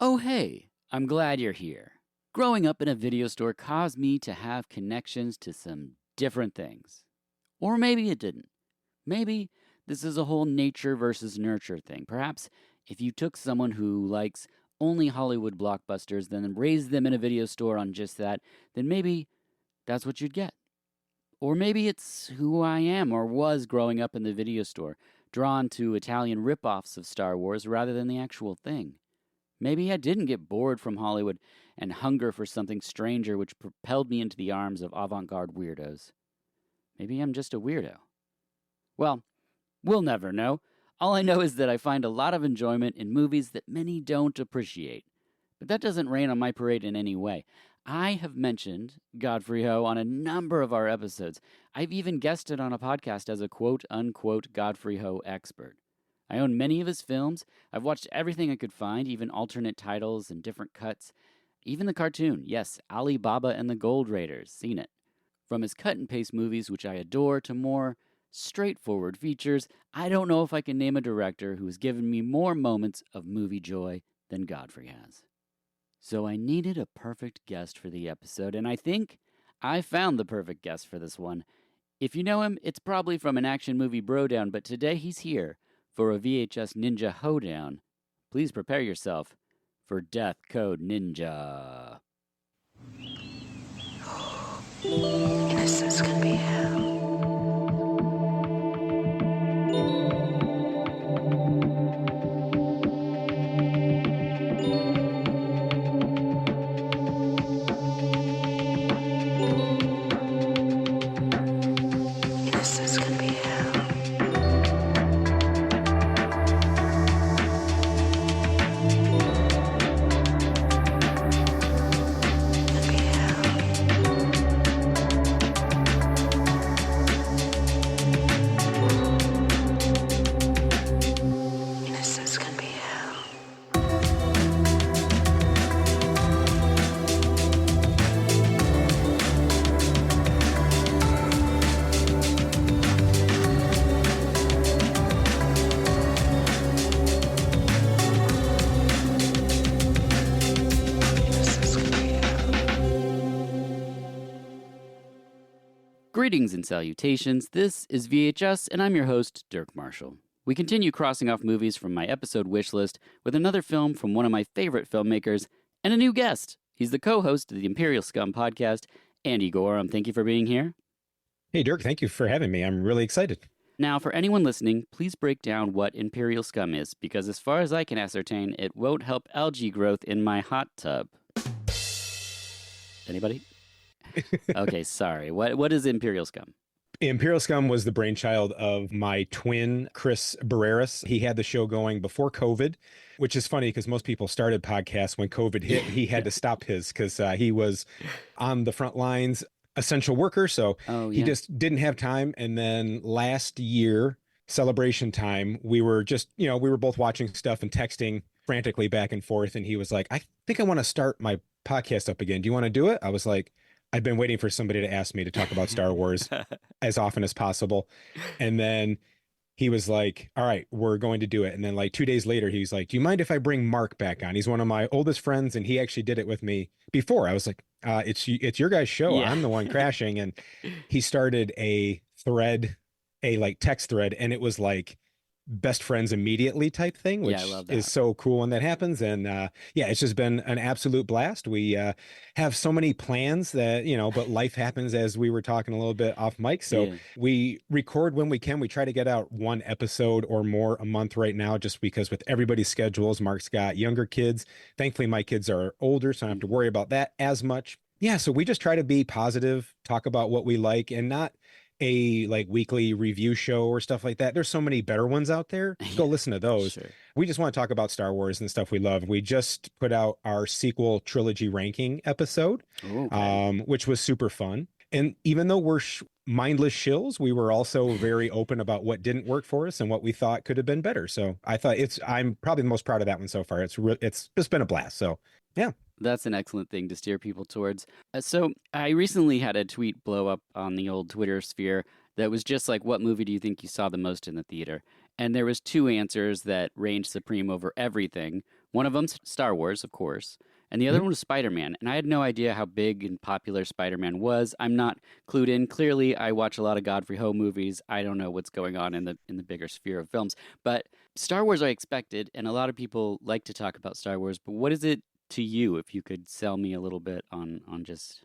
Oh, hey, I'm glad you're here. Growing up in a video store caused me to have connections to some different things. Or maybe it didn't. Maybe this is a whole nature versus nurture thing. Perhaps if you took someone who likes only Hollywood blockbusters, then raised them in a video store on just that, then maybe that's what you'd get. Or maybe it's who I am or was growing up in the video store, drawn to Italian rip-offs of Star Wars rather than the actual thing. Maybe I didn't get bored from Hollywood and hunger for something stranger which propelled me into the arms of avant-garde weirdos. Maybe I'm just a weirdo. Well, we'll never know. All I know is that I find a lot of enjoyment in movies that many don't appreciate. But that doesn't rain on my parade in any way. I have mentioned Godfrey Ho on a number of our episodes. I've even guested on a podcast as a quote-unquote Godfrey Ho expert. I own many of his films. I've watched everything I could find, even alternate titles and different cuts. Even the cartoon, yes, Ali Baba and the Gold Raiders, seen it. From his cut-and-paste movies, which I adore, to more straightforward features, I don't know if I can name a director who has given me more moments of movie joy than Godfrey has. So I needed a perfect guest for the episode, and I think I found the perfect guest for this one. If you know him, it's probably from an action movie brodown, but today he's here for a VHS Ninja hoedown. Please prepare yourself for Death Code Ninja. Innocence can be hell. Innocence can be hell. Can be hell. Innocence can be hell. Innocence can be hell. Greetings and salutations. This is VHS, and I'm your host, Dirk Marshall. We continue crossing off movies from my episode wish list with another film from one of my favorite filmmakers and a new guest. He's the co-host of the Imperial Scum podcast, Andy Gorham. Thank you for being here. Hey, Dirk, thank you for having me. I'm really excited. Now, for anyone listening, please break down what Imperial Scum is, because as far as I can ascertain, it won't help algae growth in my hot tub. Anybody? Okay, sorry. What is Imperial Scum? Imperial Scum was the brainchild of my twin, Chris Barreras. He had the show going before COVID, which is funny because most people started podcasts when COVID hit. He had to stop his because he was on the front lines, essential worker. So Oh, he yeah. just didn't have time. And then last year, celebration time, we were just, we were both watching stuff and texting frantically back and forth. And he was like, I think I want to start my podcast up again. Do you want to do it? I was like, I've been waiting for somebody to ask me to talk about Star Wars as often as possible. And then he was like, all right, we're going to do it. And then like 2 days later, he was like, do you mind if I bring Mark back on? He's one of my oldest friends, and he actually did it with me before. I was like, it's your guys' show. Yeah. I'm the one crashing. And he started a thread, a like text thread, and it was like best friends immediately type thing, which Yeah, I love that. is so cool when that happens. And yeah, it's just been an absolute blast. We have so many plans that, but life happens, as we were talking a little bit off mic. So Yeah. we record when we can. We try to get out one episode or more a month right now, just because with everybody's schedules. Mark's got younger kids. Thankfully, my kids are older, so I don't have to worry about that as much. Yeah, so we just try to be positive, talk about what we like, and not a like weekly review show or stuff like that. There's so many better ones out there. Go listen to those. Sure. We just want to talk about Star Wars and stuff we love. We just put out our sequel trilogy ranking episode, Okay. which was super fun. And even though we're mindless shills, we were also very open about what didn't work for us and what we thought could have been better. So I thought I'm probably the most proud of that one so far. It's just been a blast. So yeah. That's an excellent thing to steer people towards. So I recently had a tweet blow up on the old Twitter sphere that was just like, what movie do you think you saw the most in the theater? And there was two answers that reigned supreme over everything. One of them's Star Wars, of course, and the other Mhm. one was Spider-Man. And I had no idea how big and popular Spider-Man was. I'm not clued in. Clearly, I watch a lot of Godfrey Ho movies. I don't know what's going on in the bigger sphere of films. But Star Wars I expected, and a lot of people like to talk about Star Wars, but what is it to you, if you could sell me a little bit on just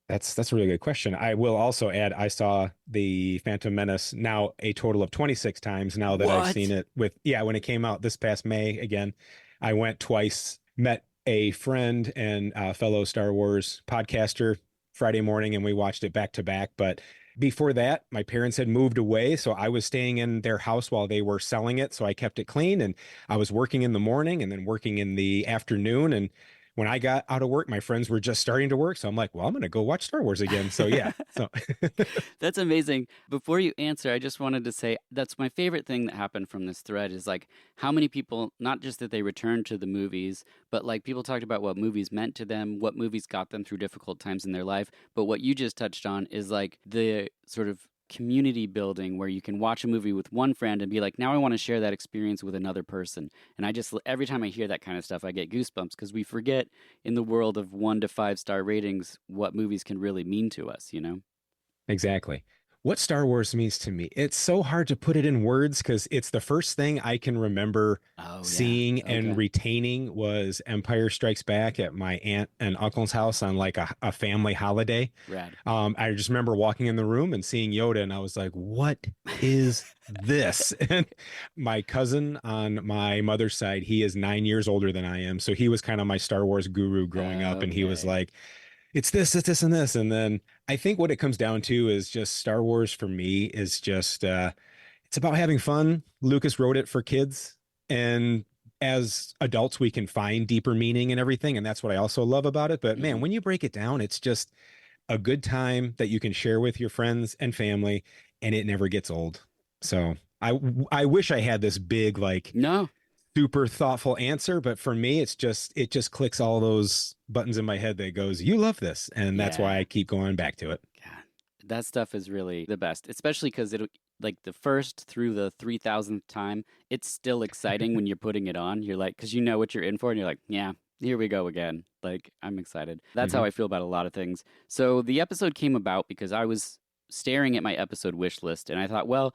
That's a really good question. I will also add I saw the Phantom Menace now a total of 26 times now that I've seen what? it with yeah, when it came out this past May again. I went twice, met a friend and a fellow Star Wars podcaster Friday morning and we watched it back to back, but before that, my parents had moved away, so I was staying in their house while they were selling it, so I kept it clean and I was working in the morning and then working in the afternoon and when I got out of work, my friends were just starting to work. So I'm like, well, I'm going to go watch Star Wars again. So yeah. So That's amazing. Before you answer, I just wanted to say that's my favorite thing that happened from this thread is like how many people, not just that they returned to the movies, but like people talked about what movies meant to them, what movies got them through difficult times in their life. But what you just touched on is like the sort of community building where you can watch a movie with one friend and be like, now I want to share that experience with another person. And I just, every time I hear that kind of stuff, I get goosebumps because we forget in the world of 1 to 5 star ratings what movies can really mean to us, you know? exactly. What Star Wars means to me, it's so hard to put it in words because it's the first thing I can remember Oh, yeah. seeing and Okay. retaining was Empire Strikes Back at my aunt and uncle's house on like a family holiday. Rad. I just remember walking in the room and seeing Yoda, and I was like, what is this? And my cousin on my mother's side, he is 9 years older than I am. So he was kind of my Star Wars guru growing up. And he was Okay. like, it's this, and this. And then I think what it comes down to is just Star Wars for me is just it's about having fun. Lucas wrote it for kids. And as adults, we can find deeper meaning and everything. And that's what I also love about it. But man, Hmm. when you break it down, it's just a good time that you can share with your friends and family, and it never gets old. So I wish I had this big, like No. super thoughtful answer, but for me, it just clicks all those buttons in my head that goes, you love this. And that's why Yeah. I keep going back to it. God. That stuff is really the best, especially because it, like the first through the 3,000th time, it's still exciting when you're putting it on. You're like, because you know what you're in for, and you're like, yeah, here we go again. Like, I'm excited. That's how Hmm. I feel about a lot of things. So the episode came about because I was staring at my episode wish list, and I thought, well,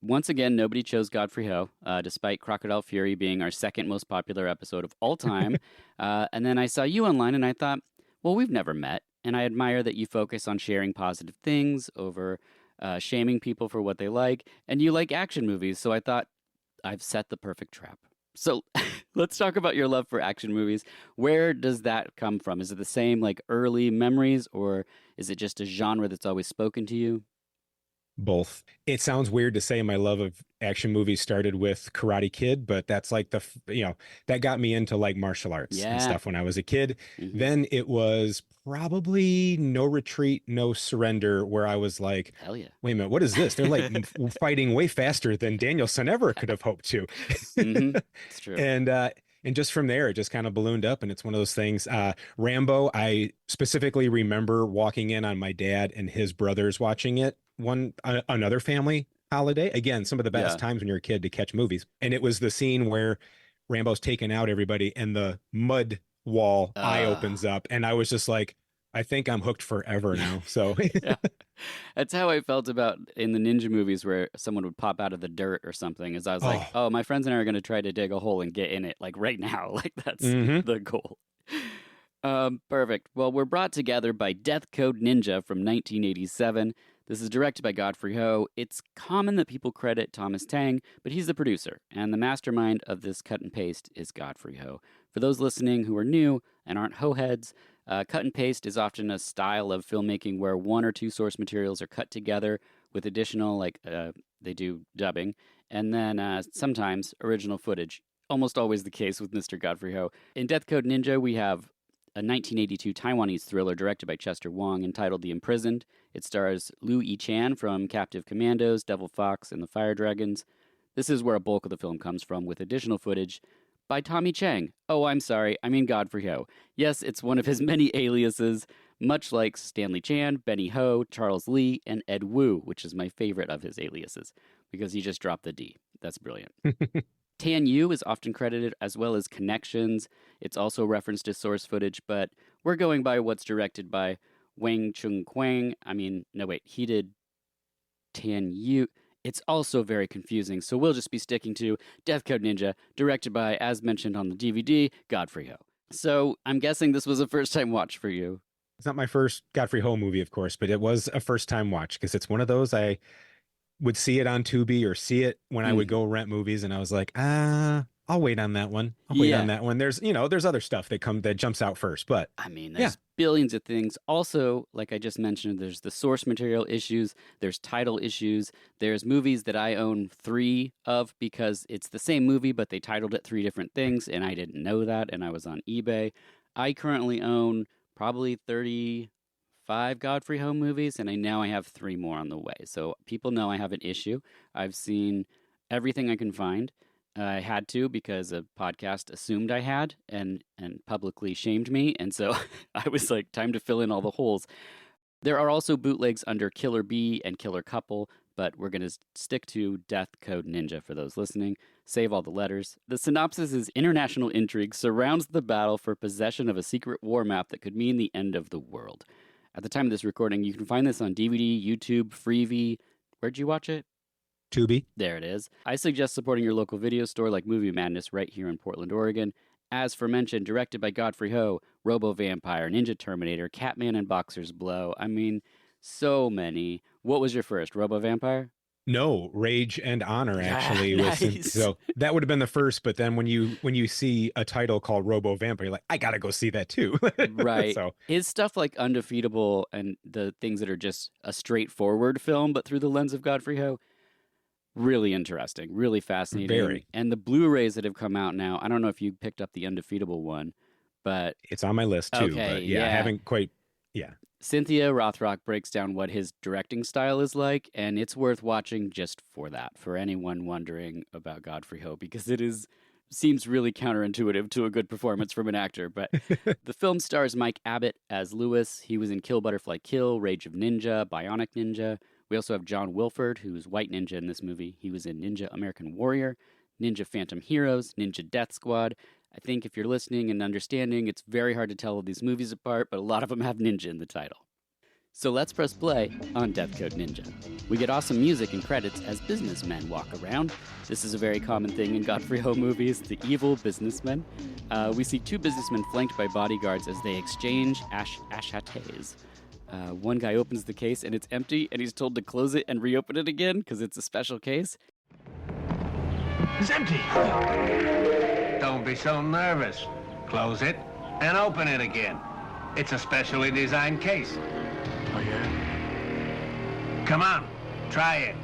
once again, nobody chose Godfrey Ho, despite Crocodile Fury being our second most popular episode of all time. And then I saw you online and I thought, well, we've never met. And I admire that you focus on sharing positive things over shaming people for what they like. And you like action movies. So I thought, I've set the perfect trap. So let's talk about your love for action movies. Where does that come from? Is it the same like early memories or is it just a genre that's always spoken to you? Both. It sounds weird to say my love of action movies started with Karate Kid, but that's like that got me into like martial arts and Yeah. stuff when I was a kid. Hmm. Then it was probably No Retreat, No Surrender, where I was like, Hell yeah. wait a minute, what is this? They're like fighting way faster than Danielson ever could have hoped to. Hmm. It's true. And and just from there, it just kind of ballooned up, and it's one of those things. Rambo, I specifically remember walking in on my dad and his brothers watching it another family holiday. Again, some of the best Yeah. times when you're a kid to catch movies. And it was the scene where Rambo's taking out everybody, and the mud wall eye Uh, opens up, and I was just like, I think I'm hooked forever now. So yeah. That's how I felt about in the ninja movies where someone would pop out of the dirt or something. As I was like, oh, oh, my friends and I are going to try to dig a hole and get in it like right now. Like that's hmm the goal. Perfect. Well, we're brought together by Death Code Ninja from 1987. This is directed by Godfrey Ho. It's common that people credit Thomas Tang, but he's the producer, and the mastermind of this cut and paste is Godfrey Ho. For those listening who are new and aren't Ho heads, cut and paste is often a style of filmmaking where one or two source materials are cut together with additional, they do dubbing, and then sometimes original footage. Almost always the case with Mr. Godfrey Ho. In Death Code Ninja, we have a 1982 Taiwanese thriller directed by Chester Wong entitled The Imprisoned. It stars Liu Yi-chan from Captive Commandos, Devil Fox, and the Fire Dragons. This is where a bulk of the film comes from, with additional footage by Tommy Chang. Oh, I'm sorry, I mean Godfrey Ho. Yes, it's one of his many aliases, much like Stanley Chan, Benny Ho, Charles Lee, and Ed Wu, which is my favorite of his aliases, because he just dropped the D. That's brilliant. Tan Yu is often credited as well as Connections. It's also referenced as source footage, but we're going by what's directed by Wang Chung Kwang. I mean, no, wait, he did Tan Yu. It's also very confusing, so we'll just be sticking to Death Code Ninja, directed by, as mentioned on the DVD, Godfrey Ho. So I'm guessing this was a first-time watch for you. It's not my first Godfrey Ho movie, of course, but it was a first-time watch because it's one of those I would see it on Tubi or see it when I would go rent movies, and I was like, I'll wait on that one. I'll wait on that one. There's other stuff that jumps out first, but I mean, there's billions of things. Also, like I just mentioned, there's the source material issues, there's title issues, there's movies that I own 3 of because it's the same movie, but they titled it 3 different things, and I didn't know that, and I was on eBay. I currently own probably 35 Godfrey Ho movies, and I have 3 more on the way. So people know I have an issue. I've seen everything I can find. I had to because a podcast assumed I had and publicly shamed me. And so I was like, time to fill in all the holes. There are also bootlegs under Killer Bee and Killer Couple, but we're going to stick to Death Code Ninja for those listening. Save all the letters. The synopsis is international intrigue surrounds the battle for possession of a secret war map that could mean the end of the world. At the time of this recording, you can find this on DVD, YouTube, Freevee. Where'd you watch it? Tubi. There it is. I suggest supporting your local video store like Movie Madness right here in Portland, Oregon. As aforementioned, directed by Godfrey Ho, Robo Vampire, Ninja Terminator, Catman and Boxer's Blow. I mean, so many. What was your first, Robo Vampire? No, Rage and Honor actually was so that would have been the first, but then when you see a title called Robo Vampire, you're like, I gotta go see that too. Right. So his stuff like Undefeatable and the things that are just a straightforward film, but through the lens of Godfrey Ho, really interesting, really fascinating. Very. And the Blu-rays that have come out now, I don't know if you picked up the Undefeatable one, but it's on my list too. Okay, but I haven't quite. Yeah. Cynthia Rothrock breaks down what his directing style is like, and it's worth watching just for that, for anyone wondering about Godfrey Ho, because seems really counterintuitive to a good performance from an actor. But the film stars Mike Abbott as Lewis. He was in Kill Butterfly Kill, Rage of Ninja, Bionic Ninja. We also have John Wilford, who's White Ninja in this movie. He was in Ninja American Warrior, Ninja Phantom Heroes, Ninja Death Squad. I think if you're listening and understanding, it's very hard to tell all these movies apart, but a lot of them have Ninja in the title. So let's press play on Death Code Ninja. We get awesome music and credits as businessmen walk around. This is a very common thing in Godfrey Ho movies, the evil businessmen. We see 2 businessmen flanked by bodyguards as they exchange achates. One guy opens the case and it's empty, and he's told to close it and reopen it again because it's a special case. It's empty. Don't be so nervous. Close it and open it again. It's a specially designed case. Oh, yeah? Come on, try it.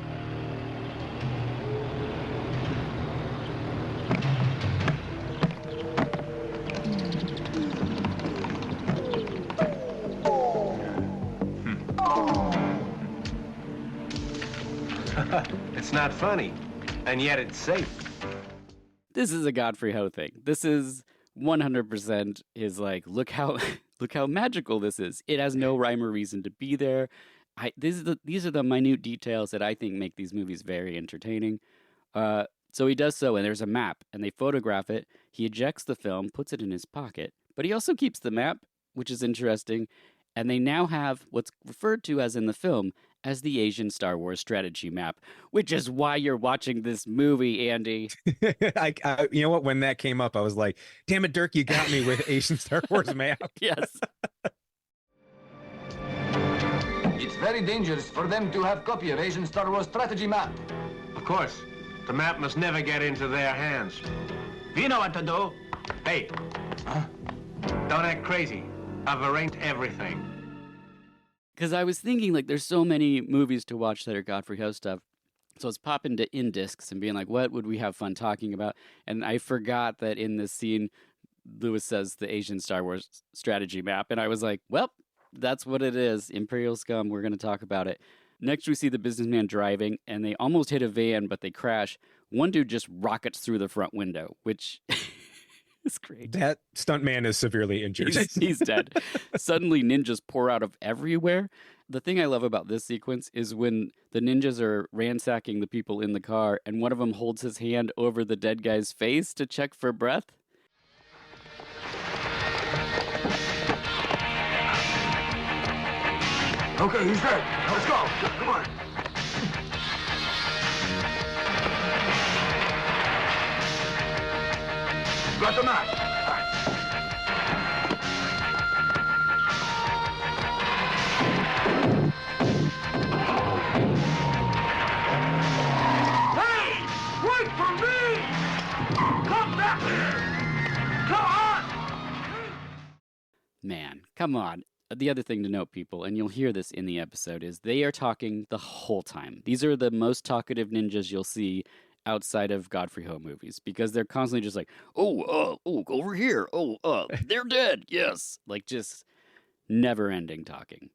It's not funny, and yet it's safe. This is a Godfrey Ho thing. This is 100% his like, look how magical this is. It has no rhyme or reason to be there. These are the minute details that I think make these movies very entertaining. So he does so, and there's a map, and they photograph it. He ejects the film, puts it in his pocket, but he also keeps the map, which is interesting. And they now have what's referred to as in the film as the Asian Star Wars strategy map, which is why you're watching this movie, Andy. I you know what? When that came up, I was like, damn it, Dirk, you got me with Asian Star Wars map. Yes. It's very dangerous for them to have copy of Asian Star Wars strategy map. Of course, the map must never get into their hands. You know what to do. Hey, don't act crazy. I've arranged everything. Because I was thinking, like, there's so many movies to watch that are Godfrey Ho stuff. So I was popping to in discs and being like, what would we have fun talking about? And I forgot that in this scene, Lewis says the Asian Star Wars strategy map. And I was like, well, that's what it is. Imperial Scum, we're going to talk about it. Next, we see the businessman driving, and they almost hit a van, but they crash. One dude just rockets through the front window, which is great. That stuntman is severely injured. He's dead. Suddenly, ninjas pour out of everywhere. The thing I love about this sequence is when the ninjas are ransacking the people in the car and one of them holds his hand over the dead guy's face to check for breath. Okay, he's dead. Now let's go. Come on. Got the match. Hey! Wait for me! Come back here! Come on! Man, come on. The other thing to note, people, and you'll hear this in the episode, is they are talking the whole time. These are the most talkative ninjas you'll see outside of Godfrey Ho movies, because they're constantly just like, oh, over here. They're dead. Yes. Like, just never-ending talking.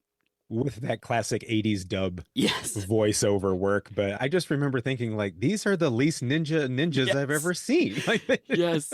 With that classic 80s dub Yes. voiceover work. But I just remember thinking, like, these are the least ninjas Yes. I've ever seen. Like, Yes.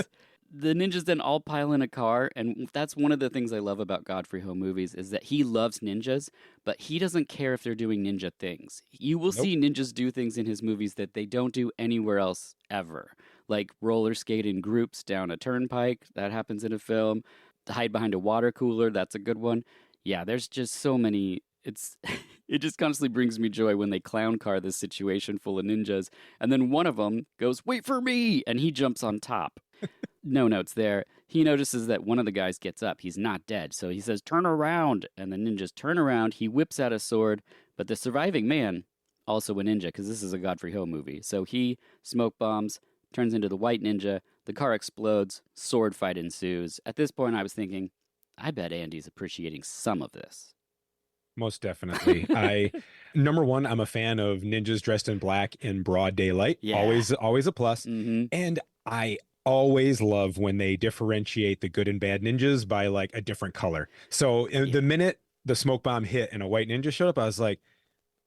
The ninjas then all pile in a car, and that's one of the things I love about Godfrey Ho movies is that he loves ninjas, but he doesn't care if they're doing ninja things. You will see ninjas do things in his movies that they don't do anywhere else ever, like roller skate in groups down a turnpike. That happens in a film. To hide behind a water cooler. That's a good one. Yeah, there's just so many. It just constantly brings me joy when they clown car this situation full of ninjas, and then one of them goes, "Wait for me," and he jumps on top. No notes there. He notices that one of the guys gets up. He's not dead. So he says, "Turn around." And the ninjas turn around. He whips out a sword. But the surviving man, also a ninja, because this is a Godfrey Ho movie. So he smoke bombs, turns into the white ninja. The car explodes. Sword fight ensues. At this point, I was thinking, I bet Andy's appreciating some of this. most definitely. Number one, I'm a fan of ninjas dressed in black in broad daylight. Yeah. Always a plus. Mm-hmm. And I always love when they differentiate the good and bad ninjas by like a different color. So the minute the smoke bomb hit and a white ninja showed up, I was like,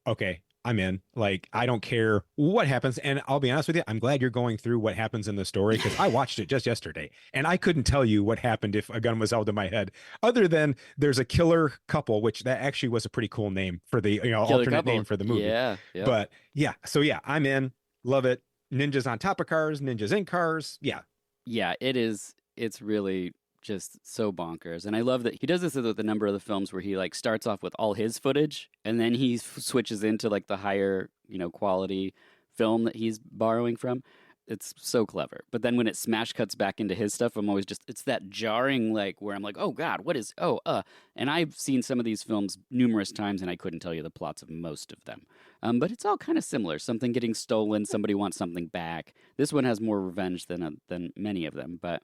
okay, I'm in. Like, I don't care what happens. And I'll be honest with you, I'm glad you're going through what happens in the story, because I watched it just yesterday and I couldn't tell you what happened if a gun was held to my head, other than there's a killer couple, which that actually was a pretty cool name for the alternate name for the movie. Yeah. But yeah, so yeah, I'm in. Love it. Ninjas on top of cars, ninjas in cars. Yeah. Yeah, it is. It's really just so bonkers. And I love that he does this with a number of the films where he like starts off with all his footage and then he switches into like the higher, quality film that he's borrowing from. It's so clever. But then when it smash cuts back into his stuff, I'm always it's that jarring, like, where I'm like, oh God, what is, And I've seen some of these films numerous times and I couldn't tell you the plots of most of them. But it's all kind of similar. Something getting stolen, somebody wants something back. This one has more revenge than many of them. But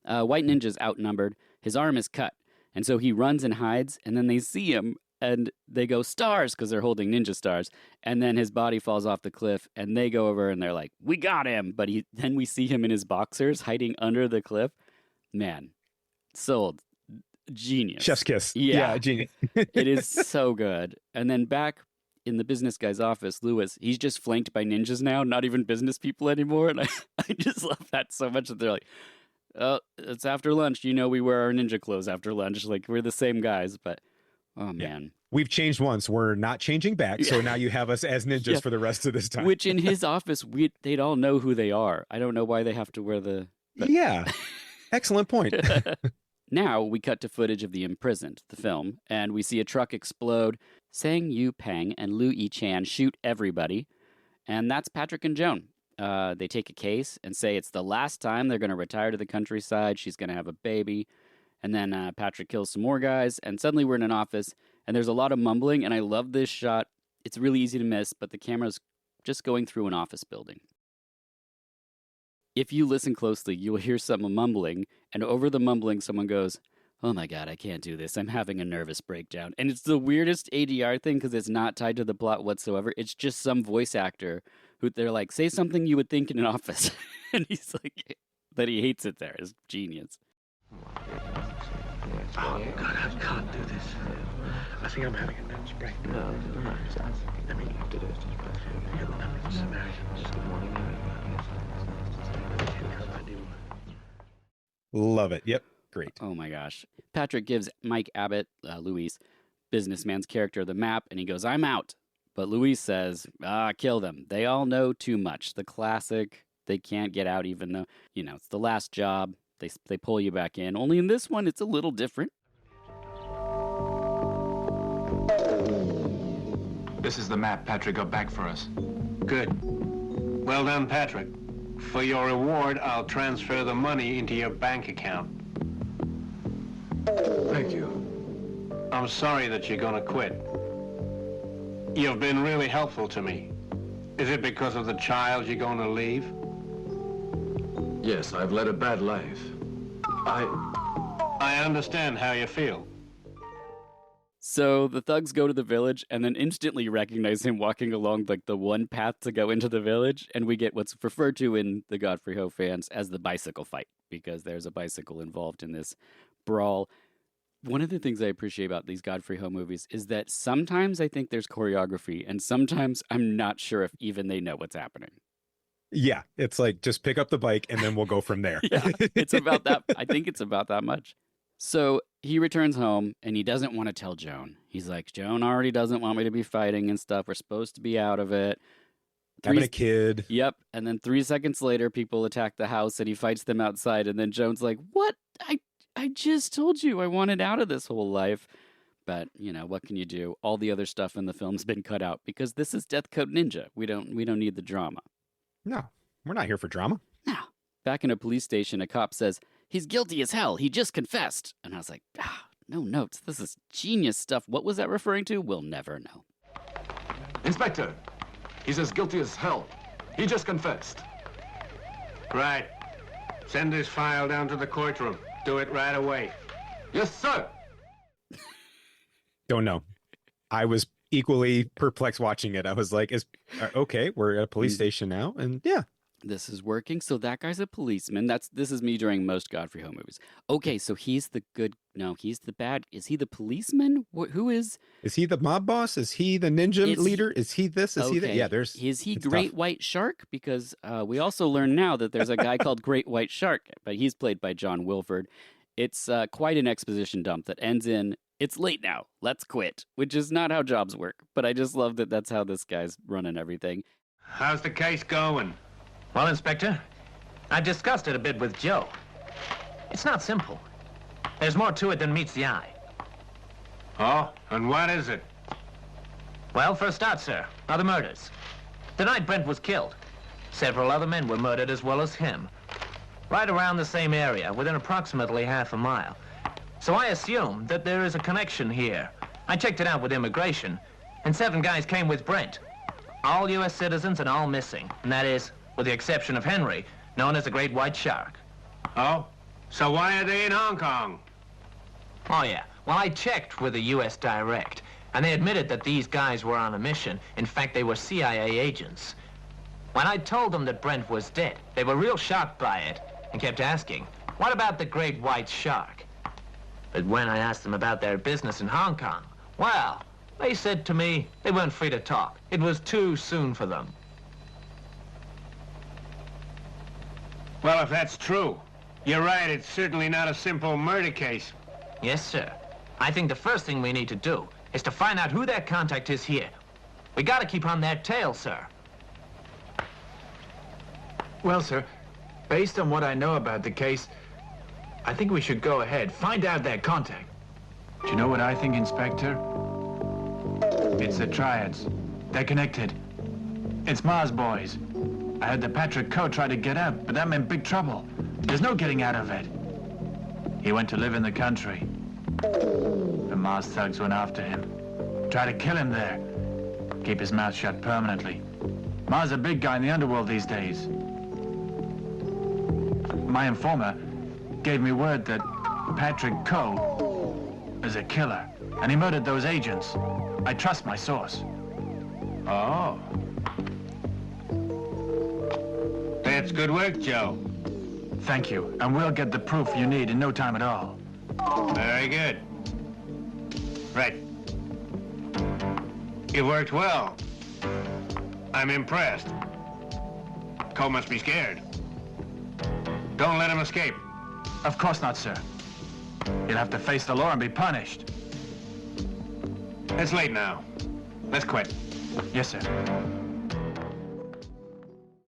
White Ninja's outnumbered. His arm is cut. And so he runs and hides, and then they see him, and they go, "Stars," because they're holding ninja stars. And then his body falls off the cliff, and they go over, and they're like, "We got him." But then we see him in his boxers hiding under the cliff. Man, sold. Genius. Chef's kiss. Yeah. Genius. It is so good. And then back in the business guy's office, Lewis, he's just flanked by ninjas now, not even business people anymore. And I just love that so much that they're like, "Oh, it's after lunch. We wear our ninja clothes after lunch. Like, we're the same guys." But, oh, man. We've changed once. We're not changing back. So now you have us as ninjas for the rest of this time. Which in his office, they'd all know who they are. I don't know why they have to wear the... Yeah. Excellent point. Now we cut to footage of The Imprisoned, the film, and we see a truck explode. Sang Yu Peng and Lu Yi-chan shoot everybody. And that's Patrick and Joan. They take a case and say it's the last time they're going to retire to the countryside. She's going to have a baby. And then Patrick kills some more guys. And suddenly we're in an office. And there's a lot of mumbling. And I love this shot. It's really easy to miss. But the camera's just going through an office building. If you listen closely, you'll hear some mumbling. And over the mumbling, someone goes, "Oh my God, I can't do this. I'm having a nervous breakdown." And it's the weirdest ADR thing because it's not tied to the plot whatsoever. It's just some voice actor who they're like, "Say something you would think in an office." And he's like, that he hates it there. It's genius. Oh, God, I can't do this. I think I'm having a nervous breakdown. No. I mean, you have to do it. Love it. Yep. Great. Oh my gosh. Patrick gives Mike Abbott, Luis, businessman's character the map, and he goes, "I'm out." But Luis says, kill them. They all know too much. The classic, they can't get out even though, it's the last job. They pull you back in. Only in this one, it's a little different. This is the map Patrick got back for us. Good. Well done, Patrick. For your reward, I'll transfer the money into your bank account. Thank you. I'm sorry that you're gonna quit. You've been really helpful to me. Is it because of the child you're gonna leave? Yes, I've led a bad life. I understand how you feel. So the thugs go to the village and then instantly recognize him walking along like the one path to go into the village, and we get what's referred to in the Godfrey Ho fans as the bicycle fight, because there's a bicycle involved in this brawl. One of the things I appreciate about these Godfrey Ho movies is that sometimes I think there's choreography, and sometimes I'm not sure if even they know what's happening. Yeah, it's like, just pick up the bike and then we'll go from there. Yeah, it's about that. I think it's about that much. So he returns home and he doesn't want to tell Joan. He's like, Joan already doesn't want me to be fighting and stuff. We're supposed to be out of it. Having a kid. Yep. And then 3 seconds later, people attack the house and he fights them outside. And then Joan's like, what? I just told you I wanted out of this whole life. But, what can you do? All the other stuff in the film's been cut out because this is Death Code Ninja. We don't need the drama. No, we're not here for drama. No. Back in a police station, a cop says, he's guilty as hell. He just confessed. And I was like, no notes. This is genius stuff. What was that referring to? We'll never know. Inspector, he's as guilty as hell. He just confessed. Right. Send this file down to the courtroom. Do it right away. Yes, sir. Don't know. I was equally perplexed watching it. I was like, okay, we're at a police station now. And yeah. This is working. So that guy's a policeman. This is me during most Godfrey Ho movies. Okay, so he's the good. No, he's the bad. Is he the policeman? Who is? Is he the mob boss? Is he the ninja leader? Is he this? Is he that? Yeah, Is he Great White Shark? Because we also learn now that there's a guy called Great White Shark, but he's played by John Wilford. It's quite an exposition dump that ends in, it's late now, let's quit, which is not how jobs work. But I just love that that's how this guy's running everything. How's the case going? Well, Inspector, I've discussed it a bit with Joe. It's not simple. There's more to it than meets the eye. Oh, and what is it? Well, for a start, sir, are the murders. The night Brent was killed, several other men were murdered as well as him. Right around the same area, within approximately half a mile. So I assume that there is a connection here. I checked it out with immigration, and 7 guys came with Brent. All U.S. citizens and all missing, and that is, with the exception of Henry, known as the Great White Shark. Oh? So why are they in Hong Kong? Oh, yeah. Well, I checked with the U.S. Direct, and they admitted that these guys were on a mission. In fact, they were CIA agents. When I told them that Brent was dead, they were real shocked by it and kept asking, what about the Great White Shark? But when I asked them about their business in Hong Kong, well, they said to me they weren't free to talk. It was too soon for them. Well, if that's true, you're right, it's certainly not a simple murder case. Yes, sir. I think the first thing we need to do is to find out who their contact is here. We gotta keep on their tail, sir. Well, sir, based on what I know about the case, I think we should go ahead, find out their contact. Do you know what I think, Inspector? It's the Triads. They're connected. It's Mars boys. I heard that Patrick Coe tried to get out, but that meant big trouble. There's no getting out of it. He went to live in the country. The Mars thugs went after him. Tried to kill him there. Keep his mouth shut permanently. Mars a big guy in the underworld these days. My informer gave me word that Patrick Coe is a killer, and he murdered those agents. I trust my source. Oh. That's good work, Joe. Thank you, and we'll get the proof you need in no time at all. Very good. Right. You worked well. I'm impressed. Cole must be scared. Don't let him escape. Of course not, sir. You'll have to face the law and be punished. It's late now. Let's quit. Yes, sir.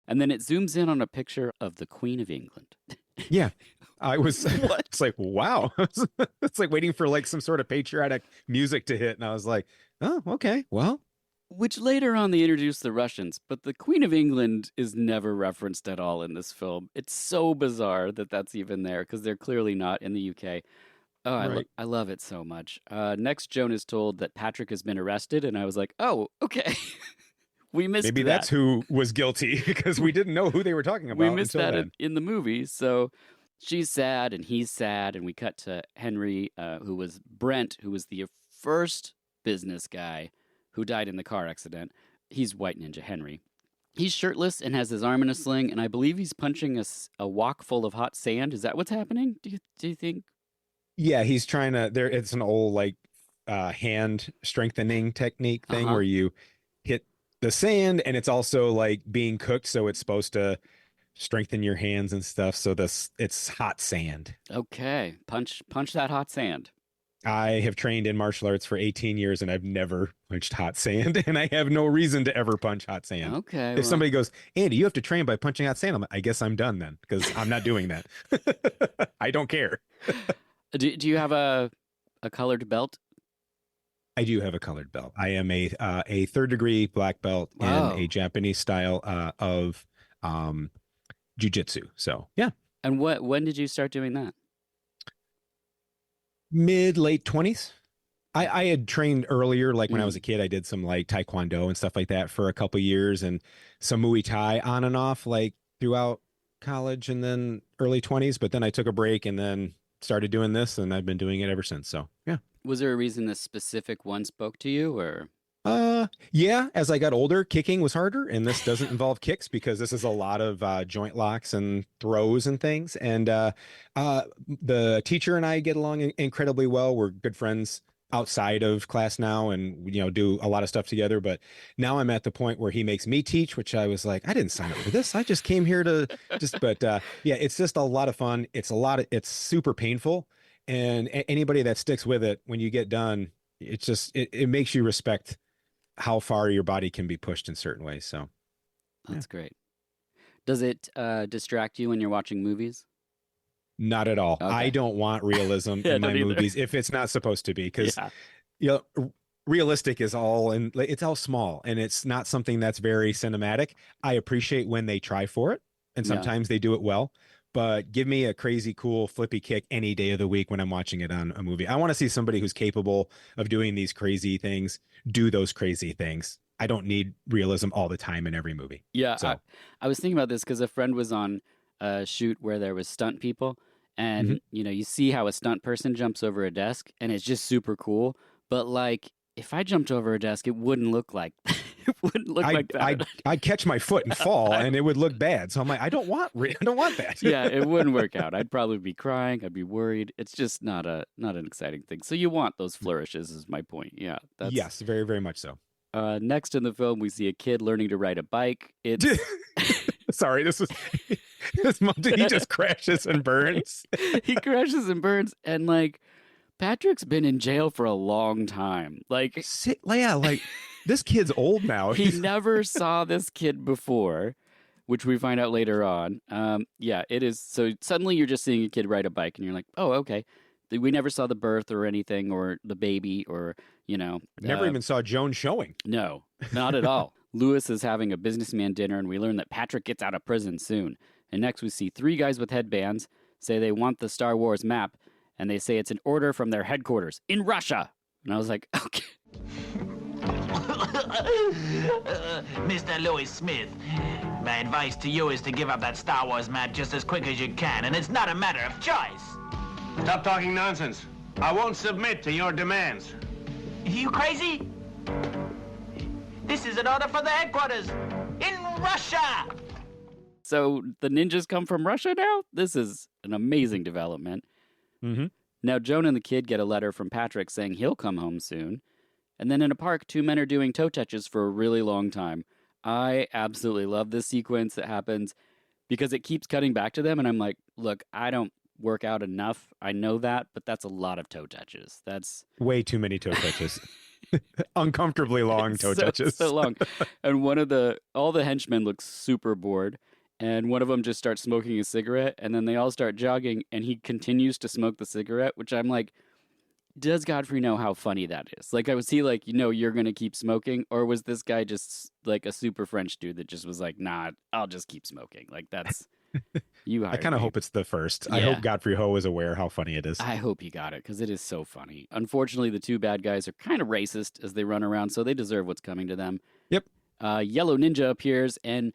And then it zooms in on a picture of the Queen of England. Yeah. I was What? It's like, wow. It's like waiting for like some sort of patriotic music to hit. And I was like, oh, okay. Well, Which later on they introduced the Russians, but the Queen of England is never referenced at all in this film. It's so bizarre that that's even there because they're clearly not in the UK. Oh, Right. I love it so much. Next, Joan is told that Patrick has been arrested, and I was like, oh, okay. We missed maybe that. that's who was guilty because we didn't know who they were talking about We missed until that then. in the movie. So she's sad and he's sad, and we cut to Henry, who was Brent, who was the first business guy who died in the car accident. He's White Ninja Henry. He's shirtless and has his arm in a sling, and I believe he's punching a wok full of hot sand. Is that what's happening? Do you think? Yeah, he's trying to there. It's an old like hand strengthening technique thing Uh-huh. where you hit the sand and it's also like being cooked, so it's supposed to strengthen your hands and stuff. So it's hot sand. Okay, punch that hot sand. I have trained in martial arts for 18 years and I've never punched hot sand, and I have no reason to ever punch hot sand. Okay. If somebody goes, Andy, you have to train by punching hot sand, I'm like, I guess I'm done then because I'm not doing that. I don't care. Do you have a colored belt? I do have a colored belt. I am a third degree black belt Wow. in a Japanese style of jujitsu. So yeah, And when did you start doing that? late 20s. I had trained earlier, like when I Mm. was a kid. I did some like taekwondo and stuff like that for a couple years, and some Muay Thai on and off, like throughout college and then early 20s. But then I took a break and then started doing this, and I've been doing it ever since. So yeah. Was there a reason this specific one spoke to you, or? Yeah, as I got older, kicking was harder, and this doesn't involve kicks because this is a lot of joint locks and throws and things. And the teacher and I get along incredibly well. We're good friends outside of class now, and do a lot of stuff together. But now I'm at the point where he makes me teach, which I was like, I didn't sign up for this. I just came here to just. But yeah, it's just a lot of fun. It's super painful, and anybody that sticks with it, when you get done, it's just it makes you respect how far your body can be pushed in certain ways. So That's great. Does it distract you when you're watching movies? not at all. Okay. I don't want realism Yeah, in my don't either. movies if it's not supposed to be, because Yeah. realistic is all, and it's all small, and it's not something that's very cinematic. I appreciate when they try for it, and Yeah. sometimes they do it well. But give me a crazy, cool, flippy kick any day of the week when I'm watching it on a movie. I want to see somebody who's capable of doing these crazy things, do those crazy things. I don't need realism all the time in every movie. Yeah, So- I was thinking about this because a friend was on a shoot where there was stunt people, and Mm-hmm. you see how a stunt person jumps over a desk, and it's just super cool. But like, if I jumped over a desk, it wouldn't look like it wouldn't look like that. I'd catch my foot and fall, and it would look bad. So I'm like, I don't want that. Yeah, it wouldn't work out. I'd probably be crying. I'd be worried. It's just not an exciting thing. So you want those flourishes, is my point. Yeah, that's Yes, very, very much so. Next in the film, we see a kid learning to ride a bike. It's Sorry, this month he just crashes and burns. he crashes and burns, and like Patrick's been in jail for a long time. Like Like this kid's old now. he never saw this kid before, which we find out later on. Yeah, it is. So suddenly you're just seeing a kid ride a bike, and you're like, oh, okay. We never saw the birth or anything, or the baby, or Never even saw Joan showing. No, not at all. Lewis is having a businessman dinner, and we learn that Patrick gets out of prison soon. And next we see three guys with headbands say they want the Star Wars map, and they say it's an order from their headquarters in Russia. And I was like, okay. Mr. Louis Smith, my advice to you is to give up that Star Wars map just as quick as you can, and it's not a matter of choice. Stop talking nonsense. I won't submit to your demands. You crazy? This is an order for the headquarters in Russia. So the ninjas come from Russia now? This is an amazing development. Mm-hmm. Now Joan and the kid get a letter from Patrick saying he'll come home soon. And then in a park, two men are doing toe touches for a really long time. I absolutely love this sequence that happens because it keeps cutting back to them. And I'm like, look, I don't work out enough. I know that, but that's a lot of toe touches. That's Way too many toe touches. Uncomfortably long toe touches. So long. And all the henchmen look super bored. And one of them just starts smoking a cigarette, and then they all start jogging, and he continues to smoke the cigarette, which I'm like, does Godfrey know how funny that is? Like, was he like, you're going to keep smoking? Or was this guy just like a super French dude that just was like, nah, I'll just keep smoking? Like, that's, you I kind of hope it's the first. I Yeah. hope Godfrey Ho is aware how funny it is. I hope he got it, because it is so funny. Unfortunately, the two bad guys are kind of racist as they run around, so they deserve what's coming to them. Yep. Yellow Ninja appears, and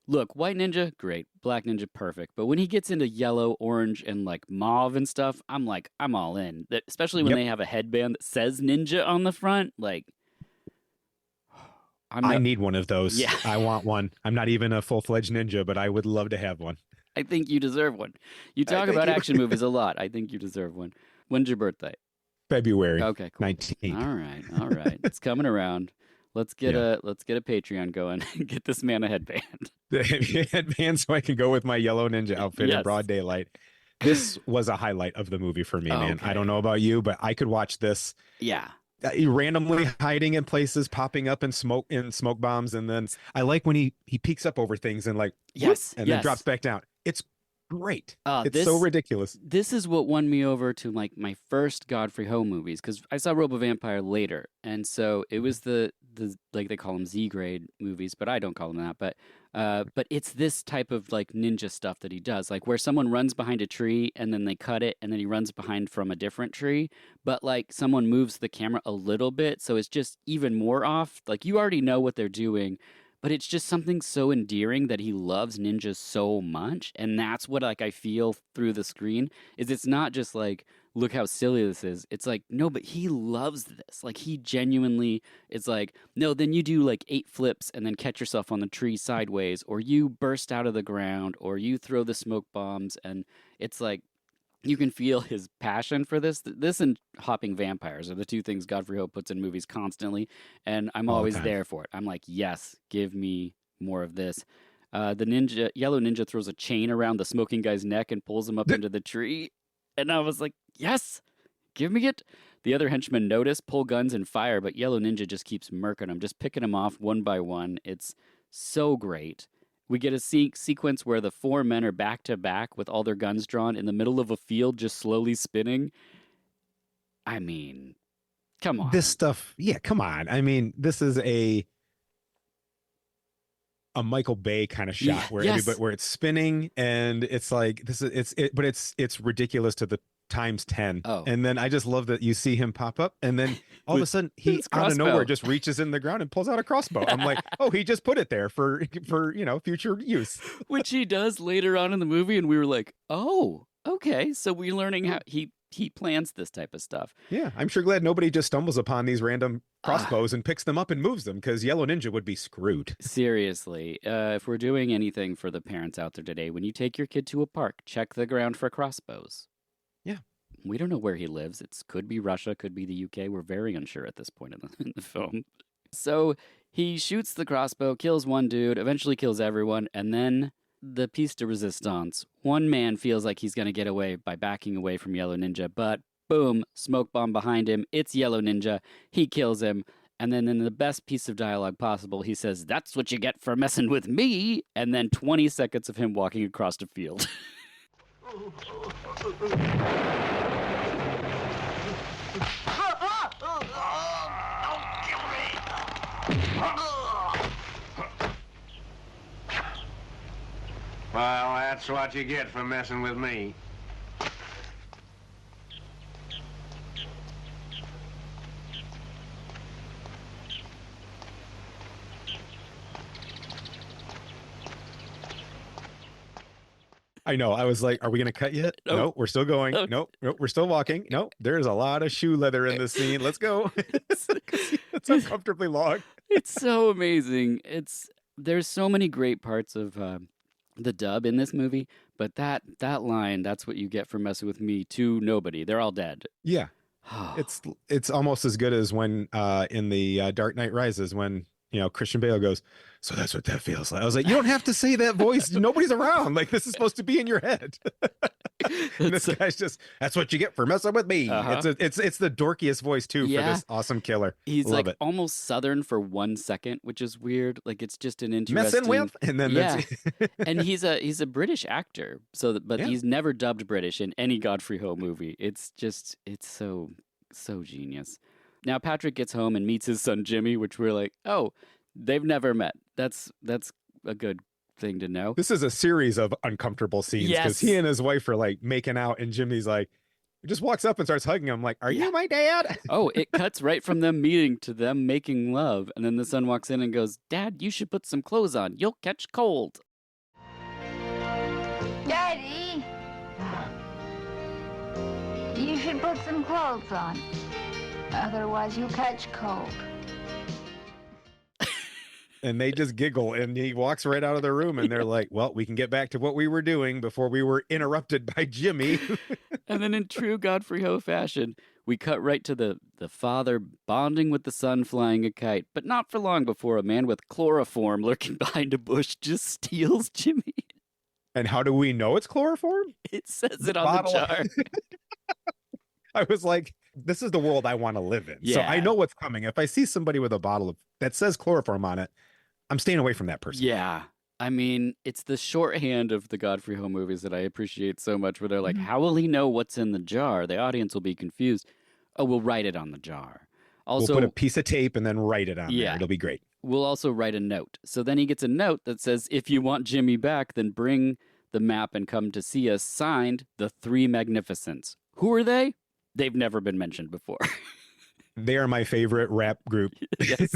look, White Ninja, great. Black Ninja, perfect. But when he gets into yellow, orange, and like mauve and stuff, I'm like, I'm all in. Especially when they have a headband that says Ninja on the front. Like, I need one of those. Yeah. I want one. I'm not even a full-fledged ninja, but I would love to have one. I think you deserve one. You talk thank about you. action movies a lot. I think you deserve one. When's your birthday? February Okay, cool. 19th. All right. It's coming around. Let's get a Patreon going and get this man a headband. The headband so I can go with my yellow ninja outfit in Yes. broad daylight. This was a highlight of the movie for me, man. Okay. I don't know about you, but I could watch this Yeah. randomly hiding in places, popping up in smoke bombs, and then I like when he peeks up over things and like Yes, whoop, and then yes. drops back down. It's great. It's This- so ridiculous. This is what won me over to like my first Godfrey Ho movies, because I saw Robo Vampire later, and so it was the like they call them Z grade movies, but I don't call them that. But it's this type of like ninja stuff that he does, like where someone runs behind a tree and then they cut it, and then he runs behind from a different tree, but like someone moves the camera a little bit, so it's just even more off. Like you already know what they're doing. But it's just something so endearing that he loves ninjas so much, and that's what like I feel through the screen. Is it's not just like, look how silly this is. It's like, no, but he loves this. Like he genuinely is like, no, then you do like 8 flips and then catch yourself on the tree sideways, or you burst out of the ground, or you throw the smoke bombs, and it's like you can feel his passion for this. This and hopping vampires are the two things Godfrey Ho puts in movies constantly, and I'm All the always time. there for it. I'm like, yes, give me more of this. The yellow ninja throws a chain around the smoking guy's neck and pulls him up into the tree, and I was like, yes, give me it. The other henchmen notice, pull guns, and fire, but yellow ninja just keeps murking them, just picking them off one by one. It's so great. We get a sequence where the 4 men are back to back with all their guns drawn in the middle of a field, just slowly spinning. I mean, come on. This stuff, yeah, come on. I mean, this is a Michael Bay kind of shot where yes. everybody, where it's spinning and it's like this is but it's ridiculous to the times 10. Oh. And then I just love that you see him pop up and then all of a sudden he his out of nowhere crossbow. just reaches in the ground and pulls out a crossbow. I'm like, oh, he just put it there for future use. Which he does later on in the movie, and we were like, oh, okay. So we're learning how he plans this type of stuff. Yeah, I'm sure glad nobody just stumbles upon these random crossbows and picks them up and moves them, because Yellow Ninja would be screwed. Seriously, if we're doing anything for the parents out there today, when you take your kid to a park, check the ground for crossbows. Yeah. We don't know where he lives. It could be Russia, could be the UK. We're very unsure at this point in the film. So he shoots the crossbow, kills one dude, eventually kills everyone, and then the piece de resistance. One man feels like he's going to get away by backing away from Yellow Ninja, but boom, smoke bomb behind him. It's Yellow Ninja. He kills him. And then in the best piece of dialogue possible, he says, "That's what you get for messing with me." And then 20 seconds of him walking across the field. Well, that's what you get for messing with me. I know. I was like, are we going to cut yet? Nope. No, we're still going. Nope. Nope, we're still walking. Nope, there's a lot of shoe leather in this scene. Let's go. It's uncomfortably long. It's so amazing. There's so many great parts of the dub in this movie, but that line, "That's what you get for messing with me," to nobody. They're all dead. Yeah, it's almost as good as when in the Dark Knight Rises when Christian Bale goes, "So that's what that feels like." I was like, you don't have to say that voice. Nobody's around. Like, this is supposed to be in your head. And this guy's just, that's what you get for messing with me. Uh-huh. It's the dorkiest voice too for this awesome killer. He's Love like it. almost Southern for 1 second, which is weird. Like it's just an interesting Messing with, and then yeah. that's And he's a British actor, but Yeah. he's never dubbed British in any Godfrey Ho movie. It's so genius. Now Patrick gets home and meets his son Jimmy, which we're like, oh, they've never met. That's a good thing to know. This is a series of uncomfortable scenes because Yes. he and his wife are like making out, and Jimmy's like, just walks up and starts hugging him, like, "Are Yeah. you my dad?" Oh, it cuts right from them meeting to them making love, and then the son walks in and goes, "Dad, you should put some clothes on. You'll catch cold." Daddy, you should put some clothes on. Otherwise, you'll catch cold. And they just giggle, and he walks right out of the room, and they're like, "Well, we can get back to what we were doing before we were interrupted by Jimmy." And then in true Godfrey Ho fashion, we cut right to the father bonding with the son flying a kite, but not for long before a man with chloroform lurking behind a bush just steals Jimmy. And how do we know it's chloroform? It says The it on bottle- the jar. I was like, this is the world I want to live in. So I Yeah. know what's coming. If I see somebody with a bottle that says chloroform on it, I'm staying away from that person. Yeah. I mean, it's the shorthand of the Godfrey Ho movies that I appreciate so much, where they're like, how will he know what's in the jar? The audience will be confused. Oh, we'll write it on the jar. Also, We'll put a piece of tape and then write it on Yeah. there. It'll be great. we'll also write a note. So then he gets a note that says, if you want Jimmy back, then bring the map and come to see us, signed the Three Magnificents. Who are they? They've never been mentioned before. They are my favorite rap group. Yes,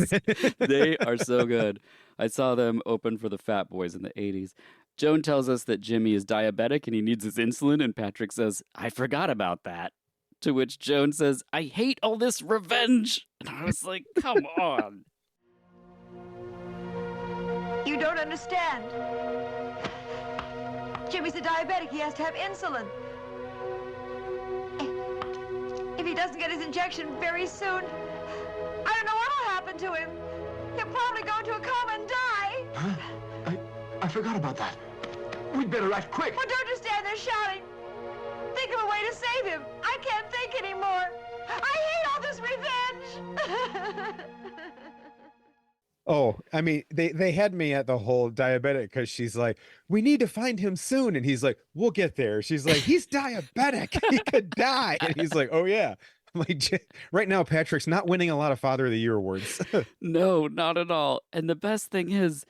they are so good. I saw them open for the Fat Boys in the 80s. Joan tells us that Jimmy is diabetic and he needs his insulin, and Patrick says, I forgot about that. To which Joan says, I hate all this revenge. And I was like, come on. You don't understand. Jimmy's a diabetic. He has to have insulin. If he doesn't get his injection very soon, I don't know what will happen to him. He'll probably go into a coma and die. Huh? I forgot about that. We'd better act quick. Well, don't just stand there shouting. Think of a way to save him. I can't think anymore. I hate all this revenge. Oh, I mean, they had me at the whole diabetic because she's like, we need to find him soon. And he's like, we'll get there. She's like, he's diabetic. He could die. And he's like, oh, yeah. I'm like, right now, Patrick's not winning a lot of Father of the Year awards. No, not at all. And the best thing is,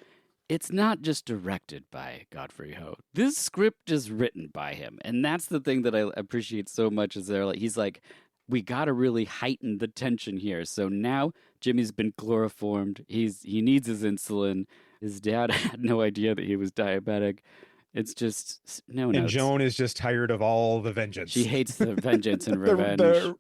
it's not just directed by Godfrey Ho. This script is written by him. And that's the thing that I appreciate so much is he's like, we got to really heighten the tension here. So now Jimmy's been chloroformed. He needs his insulin. His dad had no idea that he was diabetic. It's just no And notes. Joan is just tired of all the vengeance. She hates the vengeance and The- revenge.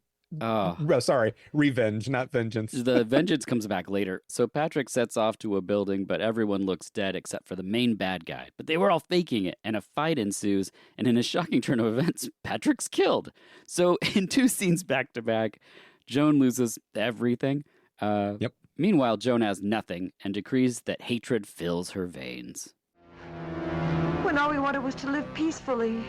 Sorry, revenge, not vengeance. The vengeance comes back later. So Patrick sets off to a building, but everyone looks dead except for the main bad guy. But they were all faking it, and a fight ensues. And in a shocking turn of events, Patrick's killed. So in 2 scenes back to back, Joan loses everything. Yep. Meanwhile, Joan has nothing and decrees that hatred fills her veins. When all we wanted was to live peacefully.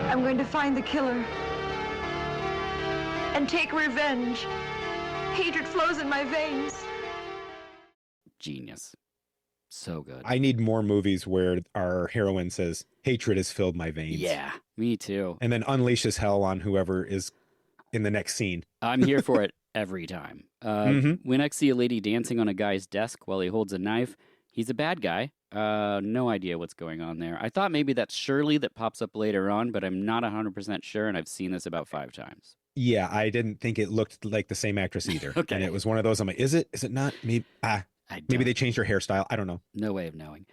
I'm going to find the killer and take revenge. Hatred flows in my veins. Genius. So good. I need more movies where our heroine says, hatred has filled my veins. Yeah, me too. And then unleashes hell on whoever is in the next scene. I'm here for it every time. We next see a lady dancing on a guy's desk while he holds a knife. He's a bad guy. No idea what's going on there. I thought maybe that's Shirley that pops up later on, but I'm not 100% sure, and I've seen this about 5 times. Yeah, I didn't think it looked like the same actress either. Okay. And it was one of those, I'm like, is it? Is it not? Maybe, maybe they changed her hairstyle. I don't know. No way of knowing.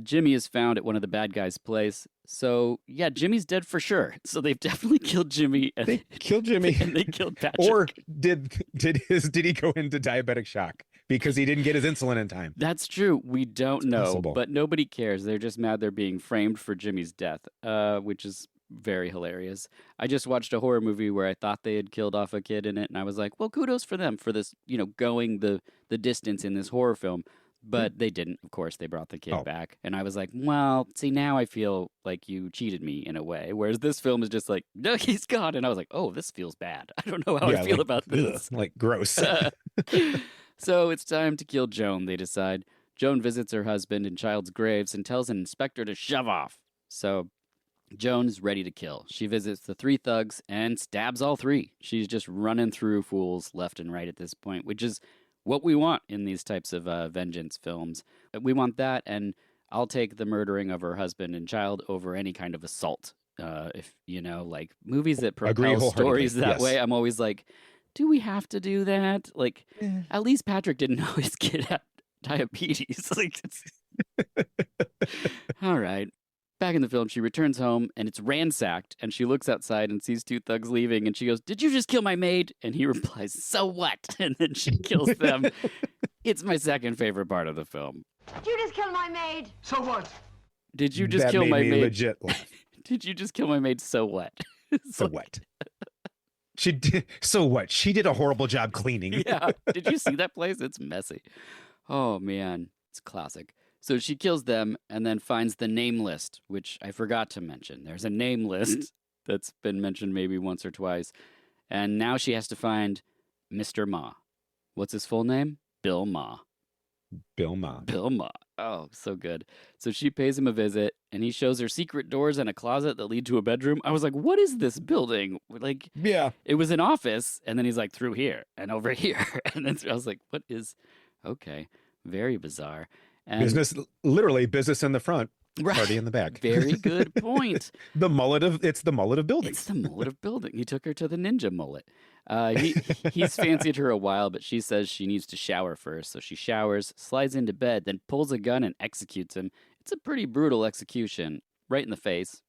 Jimmy is found at one of the bad guys' place. So, yeah, Jimmy's dead for sure. So they've definitely killed Jimmy. And They killed Jimmy. and they killed Patrick. Or did he go into diabetic shock because he didn't get his insulin in time? That's true. We don't know, possible. but nobody cares. They're just mad they're being framed for Jimmy's death, which is very hilarious. I just watched a horror movie where I thought they had killed off a kid in it, and I was like, well, kudos for them for this, going the distance in this horror film. But they didn't. Of course, they brought the kid back. And I was like, well, see, now I feel like you cheated me in a way. Whereas this film is just like, no, he's gone. And I was like, oh, this feels bad. I don't know how I feel about this. Like, gross. So it's time to kill Joan, they decide. Joan visits her husband in Child's graves and tells an inspector to shove off. So Joan is ready to kill. She visits the 3 thugs and stabs all 3. She's just running through fools left and right at this point, which is what we want in these types of vengeance films. We want that, and I'll take the murdering of her husband and child over any kind of assault. If, like movies that propel stories that way, I'm always like, do we have to do that? Like, at least Patrick didn't know his kid had diabetes. Like, all right. Back in the film, she returns home, and it's ransacked, and she looks outside and sees 2 thugs leaving, and she goes, did you just kill my maid? And he replies, so what? And then she kills them. It's my second favorite part of the film. Did you just kill my maid? So what? Did you just That kill made my me maid? legit laugh. Did you just kill my maid? So what? So what? She did. So what? She did a horrible job cleaning. Yeah. Did you see that place? It's messy. Oh, man. It's classic. So she kills them and then finds the name list, which I forgot to mention. There's a name list that's been mentioned maybe once or twice. And now she has to find Mr. Ma. What's his full name? Bill Ma. Bill Ma. Bill Ma. Oh, so good. So she pays him a visit, and he shows her secret doors and a closet that lead to a bedroom. I was like, what is this building? Like, Yeah. it was an office, and then he's like, through here and over here. And then I was like, what is... Okay, very bizarre. And Literally business in the front, right. party in the back. Very good point. It's the mullet of building. It's the mullet of building. He took her to the ninja mullet. He's fancied her a while, but she says she needs to shower first. So she showers, slides into bed, then pulls a gun and executes him. It's a pretty brutal execution, right in the face.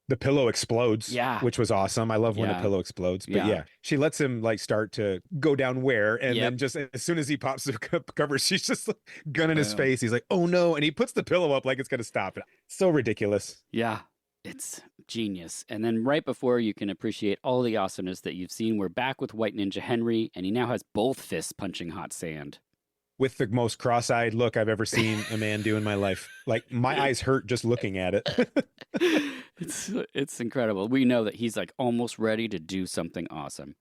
The pillow explodes, Yeah. which was awesome. I love when a Yeah. pillow explodes. But Yeah. yeah, she lets him like start to go down where, and Yep. then just as soon as he pops the cover, she's just like, gun in his Boom. face. He's like, oh no. And he puts the pillow up like it's going to stop it. So ridiculous. Yeah, it's genius. And then right before you can appreciate all the awesomeness that you've seen, we're back with White Ninja Henry, and he now has both fists punching hot sand. With the most cross-eyed look I've ever seen a man do in my life. Like my eyes hurt just looking at it. It's incredible. We know that he's like almost ready to do something awesome.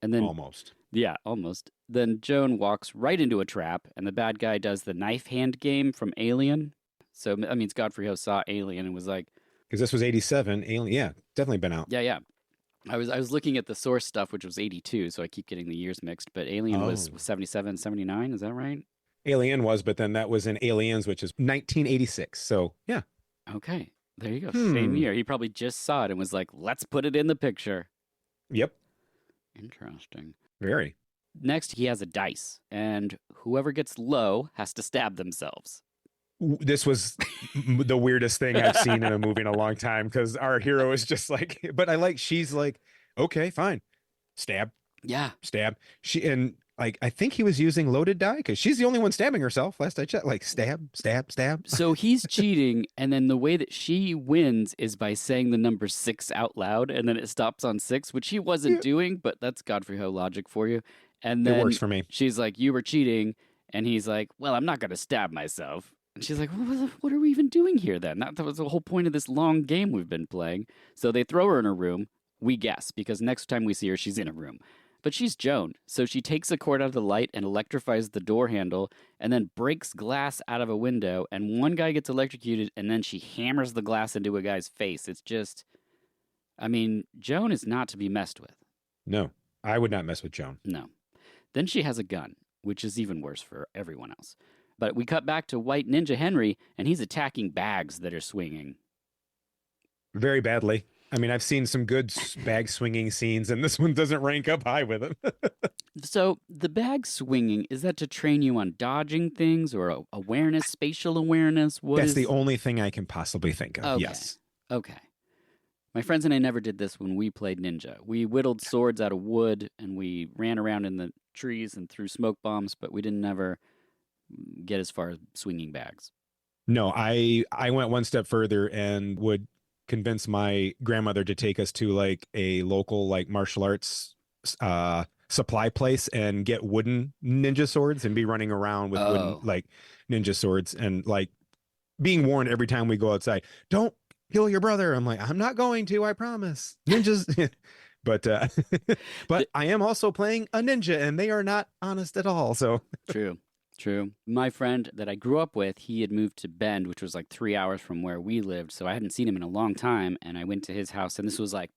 And then Almost. Yeah, almost. Then Joan walks right into a trap, and the bad guy does the knife hand game from Alien. So that means Godfrey Ho saw Alien and was like, Because this was 87. Alien, yeah, definitely been out. yeah. I was looking at the source stuff, which was 82, so I keep getting the years mixed, but Alien was 77, 79, is that right? Alien was, but then that was in Aliens, which is 1986. So yeah. Okay, there you go. Same year. He probably just saw it and was like, let's put it in the picture. Yep. Interesting. Very. Next, he has a dice, and whoever gets low has to stab themselves. This was the weirdest thing I've seen in a movie in a long time, because our hero is just like, but she's like, okay, fine. Stab. Yeah. Stab. I think he was using loaded die because she's the only one stabbing herself. Last I checked, like stab, stab, stab. So he's cheating, and then the way that she wins is by saying the number 6 out loud, and then it stops on 6, which he wasn't doing, but that's Godfrey Ho logic for you. And then It works for me. She's like, you were cheating, and he's like, well, I'm not going to stab myself. And she's like, what are we even doing here then? That was the whole point of this long game we've been playing. So they throw her in her room. We guess, because next time we see her, she's in a room. But she's Joan, so she takes a cord out of the light and electrifies the door handle and then breaks glass out of a window, and one guy gets electrocuted, and then she hammers the glass into a guy's face. It's just, I mean, Joan is not to be messed with. No, I would not mess with Joan. No. Then she has a gun, which is even worse for everyone else. But we cut back to White Ninja Henry, and he's attacking bags that are swinging. Very badly. I mean, I've seen some good bag swinging scenes, and this one doesn't rank up high with him. So the bag swinging, is that to train you on dodging things or awareness, spatial awareness? That's the only thing I can possibly think of. Okay. Yes. Okay. My friends and I never did this when we played Ninja. We whittled swords out of wood, and we ran around in the trees and threw smoke bombs, but we didn't ever get as far as swinging bags. No, I went one step further and would convince my grandmother to take us to like a local like martial arts supply place and get wooden ninja swords and be running around with wooden like ninja swords and like being warned every time we go outside, don't kill your brother. I'm like, I'm not going to, I promise. Ninjas. But I am also playing a ninja and they are not honest at all. So True. My friend that I grew up with, he had moved to Bend, which was like 3 hours from where we lived. So I hadn't seen him in a long time. And I went to his house, and this was like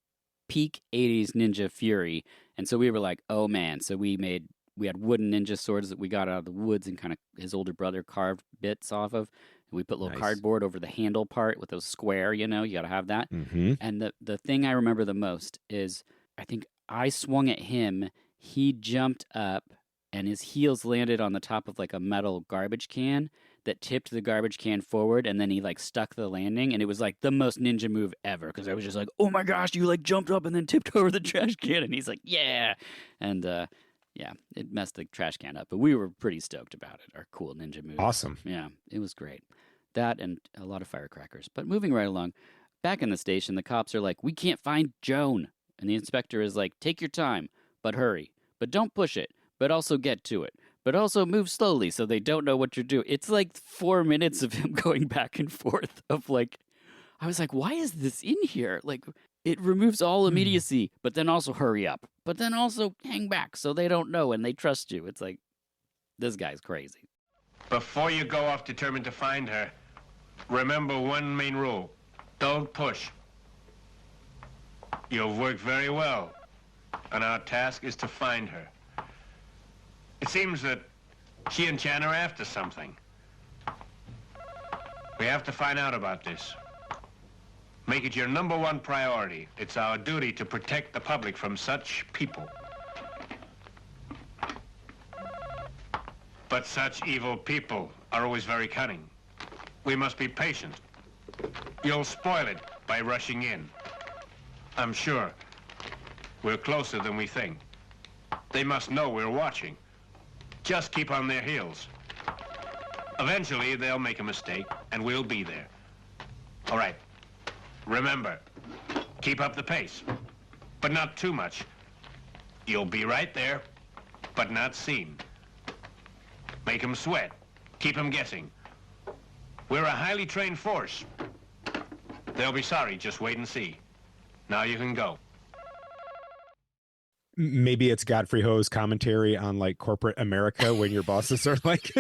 peak 80s ninja fury. And so we were like, oh man. So we had wooden ninja swords that we got out of the woods and kind of his older brother carved bits off of. And we put little cardboard over the handle part with those square, you got to have that. Mm-hmm. And the thing I remember the most is I think I swung at him. He jumped up, and his heels landed on the top of like a metal garbage can that tipped the garbage can forward, and then he like stuck the landing, and it was like the most ninja move ever, because I was just like, oh my gosh, you like jumped up and then tipped over the trash can, and he's like, yeah. And yeah, it messed the trash can up, but we were pretty stoked about it, our cool ninja move. Awesome. Yeah, it was great. That and a lot of firecrackers. But moving right along, back in the station, the cops are like, we can't find Joan. And the inspector is like, take your time, but hurry. But don't push it. But also get to it. But also move slowly so they don't know what you're doing. It's like 4 minutes of him going back and forth of like, I was like, why is this in here? Like, it removes all immediacy, but then also hurry up. But then also hang back so they don't know and they trust you. It's like, this guy's crazy. Before you go off determined to find her, remember one main rule. Don't push. You've worked very well, and our task is to find her. It seems that she and Chan are after something. We have to find out about this. Make it your #1 priority. It's our duty to protect the public from such people. But such evil people are always very cunning. We must be patient. You'll spoil it by rushing in. I'm sure we're closer than we think. They must know we're watching. Just keep on their heels. Eventually, they'll make a mistake, and we'll be there. All right. Remember, keep up the pace, but not too much. You'll be right there, but not seen. Make them sweat. Keep them guessing. We're a highly trained force. They'll be sorry. Just wait and see. Now you can go. Maybe it's Godfrey Ho's commentary on like corporate America when your bosses are like,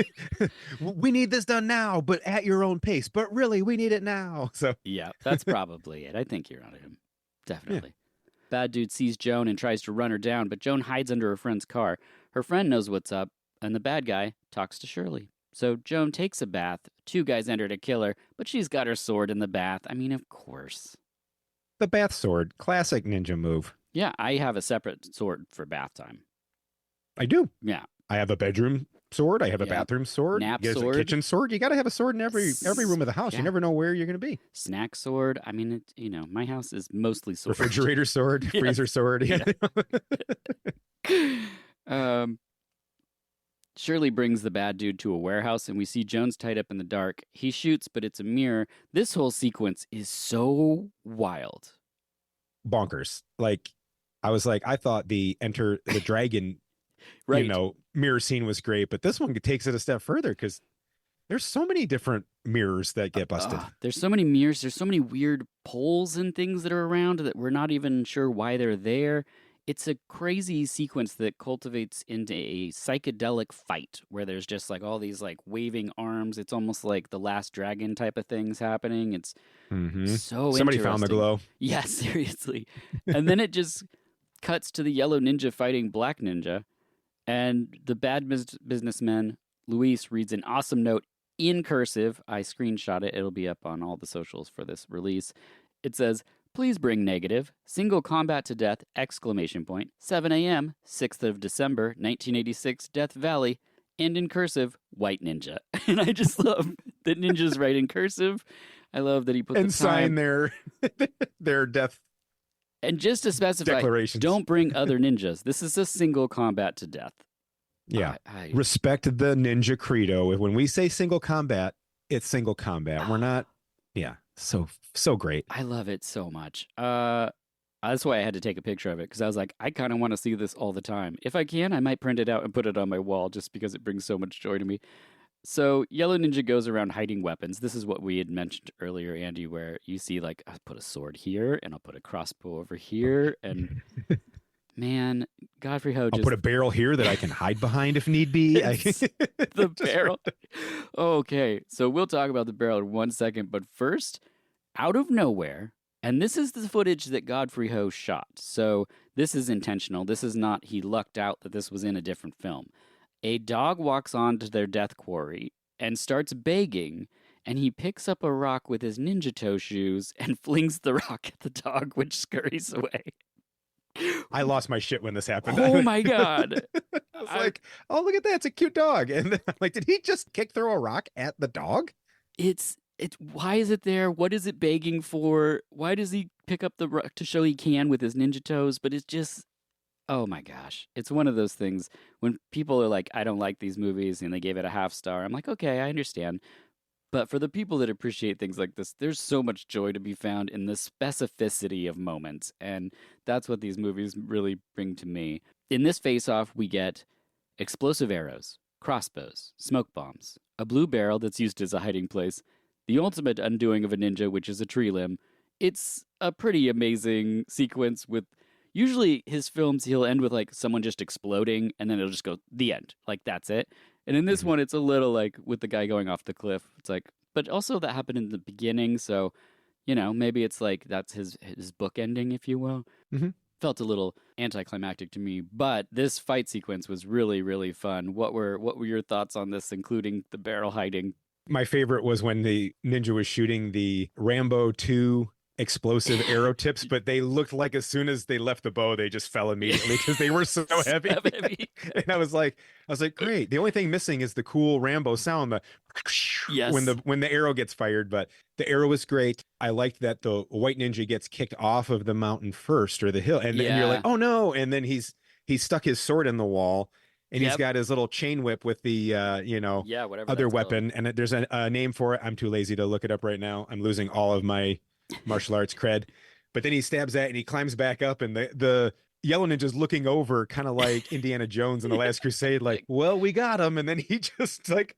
we need this done now, but at your own pace. But really, we need it now. So yeah, that's probably it. I think you're on him. Definitely. Yeah. Bad dude sees Joan and tries to run her down, but Joan hides under her friend's car. Her friend knows what's up, and the bad guy talks to Shirley. So Joan takes a bath. 2 guys enter to kill her, but she's got her sword in the bath. I mean, of course. The bath sword, classic ninja move. Yeah, I have a separate sword for bath time. I do. Yeah. I have a bedroom sword. I have a bathroom sword. Nap There's sword. a kitchen sword. You got to have a sword in every room of the house. Yeah. You never know where you're going to be. Snack sword. I mean, my house is mostly sword. Refrigerator sword, freezer sword. Yeah. Shirley brings the bad dude to a warehouse, and we see Jones tied up in the dark. He shoots, but it's a mirror. This whole sequence is so wild. Bonkers. Like, I was like, I thought the Enter the Dragon, right. Mirror scene was great, but this one takes it a step further because there's so many different mirrors that get busted. There's so many mirrors. There's so many weird poles and things that are around that we're not even sure why they're there. It's a crazy sequence that cultivates into a psychedelic fight where there's just like all these like waving arms. It's almost like the Last Dragon type of things happening. It's so Somebody found the glow. Yeah, seriously. And then it just cuts to the yellow ninja fighting black ninja. And the bad businessman, Luis, reads an awesome note in cursive. I screenshot it. It'll be up on all the socials for this release. It says, please bring negative, single combat to death, ! 7 a.m., 6th of December, 1986, Death Valley, and in cursive, white ninja. And I just love that ninjas write in cursive. I love that he put and the time. Sign their death. And just to specify, don't bring other ninjas. This is a single combat to death. Yeah. Respect the ninja credo. When we say single combat, it's single combat. We're not Yeah, so great. I love it so much. That's why I had to take a picture of it because I was like, I kind of want to see this all the time. If I can, I might print it out and put it on my wall just because it brings so much joy to me. So Yellow Ninja goes around hiding weapons. This is what we had mentioned earlier, Andy, where you see like I'll put a sword here and I'll put a crossbow over here, and man, Godfrey Ho I'll just put a barrel here that I can hide behind if need be. It's the barrel. Okay, so we'll talk about the barrel in 1 second, but first, out of nowhere, and this is the footage that Godfrey Ho shot. So this is intentional. This is not he lucked out that this was in a different film. A dog walks onto their death quarry and starts begging, and he picks up a rock with his ninja toe shoes and flings the rock at the dog, which scurries away. I lost my shit when this happened. Oh my God. I was like, oh, look at that. It's a cute dog. And then I'm like, did he just throw a rock at the dog? It's why is it there? What is it begging for? Why does he pick up the rock to show he can with his ninja toes? But it's just, oh my gosh. It's one of those things when people are like, I don't like these movies and they gave it a half star. I'm like, okay, I understand. But for the people that appreciate things like this, there's so much joy to be found in the specificity of moments. And that's what these movies really bring to me. In this face-off, we get explosive arrows, crossbows, smoke bombs, a blue barrel that's used as a hiding place, the ultimate undoing of a ninja, which is a tree limb. It's a pretty amazing sequence with... Usually his films, he'll end with like someone just exploding and then it'll just go, the end. Like, that's it. And in this one, it's a little like with the guy going off the cliff. It's like, but also that happened in the beginning. So, you know, maybe it's like that's his book ending, if you will. Mm-hmm. Felt a little anticlimactic to me, but this fight sequence was really, really fun. What were your thoughts on this, including the barrel hiding? My favorite was when the ninja was shooting the Rambo 2 explosive arrow tips, but they looked like as soon as they left the bow, they just fell immediately because they were so heavy. And I was like, great. The only thing missing is the cool Rambo sound, the yes. when the arrow gets fired. But the arrow was great. I liked that the white ninja gets kicked off of the mountain first or the hill, and then you're like, oh no! And then he's stuck his sword in the wall. And he's got his little chain whip with the, other weapon. And there's a name for it. I'm too lazy to look it up right now. I'm losing all of my martial arts cred. But then he stabs that and he climbs back up. And the yellow ninja's looking over, kind of like Indiana Jones in The Last Crusade, like, well, we got him. And then he just like,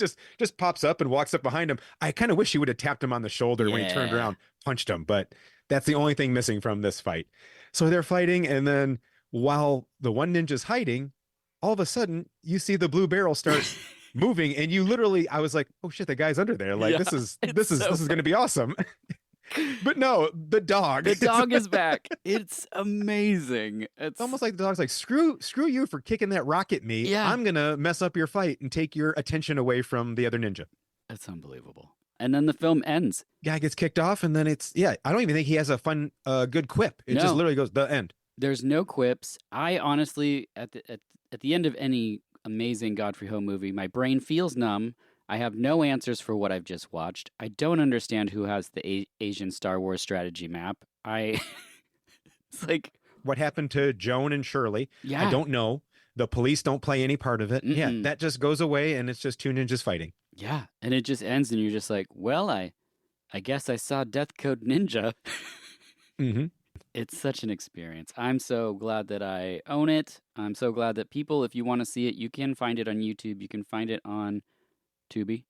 just pops up and walks up behind him. I kind of wish he would have tapped him on the shoulder when he turned around, punched him. But that's the only thing missing from this fight. So they're fighting. And then while the one ninja's hiding, all of a sudden you see the blue barrel start moving, and you literally, I was like, oh shit, the guy's under there. Like, this is going to be awesome. But no, the dog is back. It's amazing. It's almost like the dog's like, screw you for kicking that rock at me. Yeah. I'm going to mess up your fight and take your attention away from the other ninja. That's unbelievable. And then the film ends. Guy gets kicked off, and then I don't even think he has a fun, good quip. It just literally goes, the end. There's no quips. I honestly, at the end of any amazing Godfrey Ho movie, my brain feels numb. I have no answers for what I've just watched. I don't understand who has the Asian Star Wars strategy map. It's like... What happened to Joan and Shirley? Yeah. I don't know. The police don't play any part of it. Mm-mm. Yeah, that just goes away, and it's just two ninjas fighting. Yeah, and it just ends, and you're just like, well, I guess I saw Death Code Ninja. Mm-hmm. It's such an experience. I'm so glad that I own it. I'm so glad that people, if you want to see it, you can find it on YouTube. You can find it on Tubi.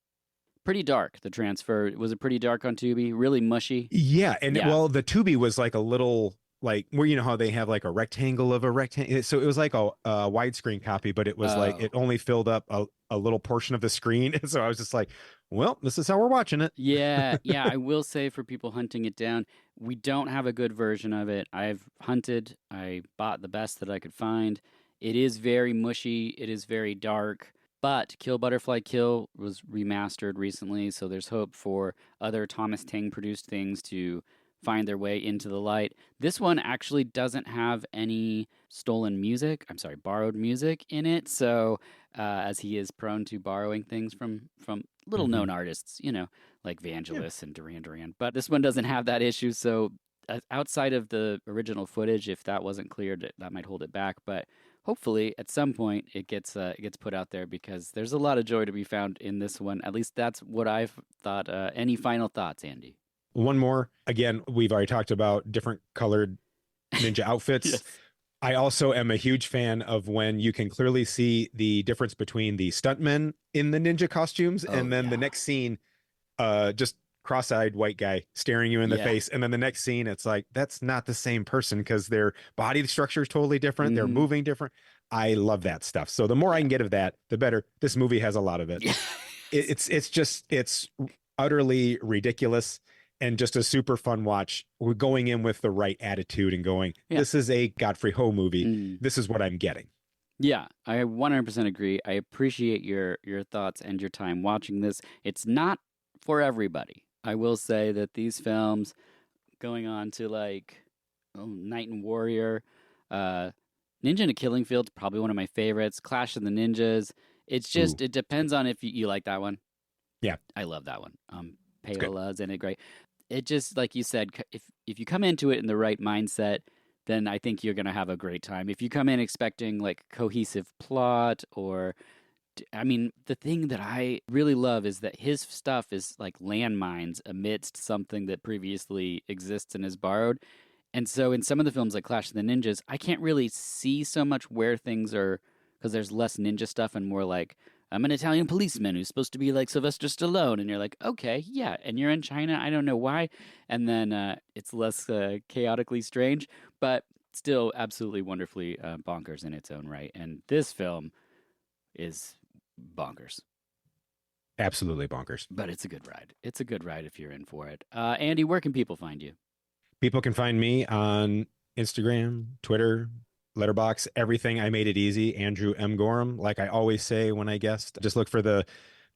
Pretty dark, the transfer. Was it pretty dark on Tubi? Really mushy? Yeah, and well, the Tubi was like a little, like, where you know how they have like a rectangle of a rectangle. So it was like a widescreen copy, but it was like, it only filled up a little portion of the screen. And so I was just like, well, this is how we're watching it. Yeah. I will say, for people hunting it down, we don't have a good version of it. I've hunted. I bought the best that I could find. It is very mushy. It is very dark. But Kill Butterfly Kill was remastered recently, so there's hope for other Thomas Tang-produced things to find their way into the light. This one actually doesn't have any borrowed music in it, so as he is prone to borrowing things from little-known artists, like Vangelis and Duran Duran. But this one doesn't have that issue, so outside of the original footage, if that wasn't cleared, that might hold it back. But hopefully at some point it gets put out there, because there's a lot of joy to be found in this one. At least that's what I've thought. Any final thoughts, Andy? One more. Again, we've already talked about different colored ninja outfits. Yes. I also am a huge fan of when you can clearly see the difference between the stuntmen in the ninja costumes, and then the next scene, just cross-eyed white guy staring you in the face, and then the next scene it's like, that's not the same person because their body structure is totally different. They're moving different. I love that stuff. So the more I can get of that, the better. This movie has a lot of it. It's utterly ridiculous and just a super fun watch. We're going in with the right attitude and going, this is a Godfrey Ho movie. This is what I'm getting. Yeah, I 100% agree. I appreciate your thoughts and your time watching this. It's not for everybody. I will say that these films, going on to like Knight and Warrior, Ninja in a Killing Field, probably one of my favorites. Clash of the Ninjas. It's just, it depends on if you like that one. Yeah. I love that one. Payola's in it, great. It just, like you said, if you come into it in the right mindset, then I think you're going to have a great time. If you come in expecting like cohesive plot, or, I mean, the thing that I really love is that his stuff is like landmines amidst something that previously exists and is borrowed. And so in some of the films like Clash of the Ninjas, I can't really see so much where things are, because there's less ninja stuff and more like, I'm an Italian policeman who's supposed to be like Sylvester Stallone. And you're like, okay, yeah. And you're in China. I don't know why. And then it's less chaotically strange, but still absolutely wonderfully bonkers in its own right. And this film is bonkers. Absolutely bonkers. But it's a good ride. It's a good ride if you're in for it. Andy, where can people find you? People can find me on Instagram, Twitter, Letterboxd, everything. I made it easy. Andrew M. Gorham. Like I always say when I guest, just look for the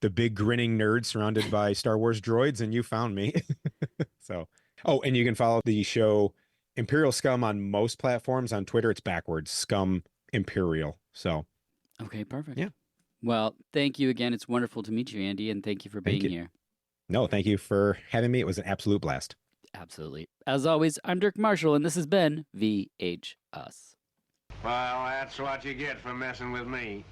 big grinning nerd surrounded by Star Wars droids, and you found me. So, and you can follow the show Imperial Scum on most platforms. On Twitter, it's backwards, Scum Imperial. So, okay, perfect. Yeah. Well, thank you again. It's wonderful to meet you, Andy, and thank you for being here. No, thank you for having me. It was an absolute blast. Absolutely. As always, I'm Dirk Marshall, and this has been VH Us. Well, that's what you get for messing with me.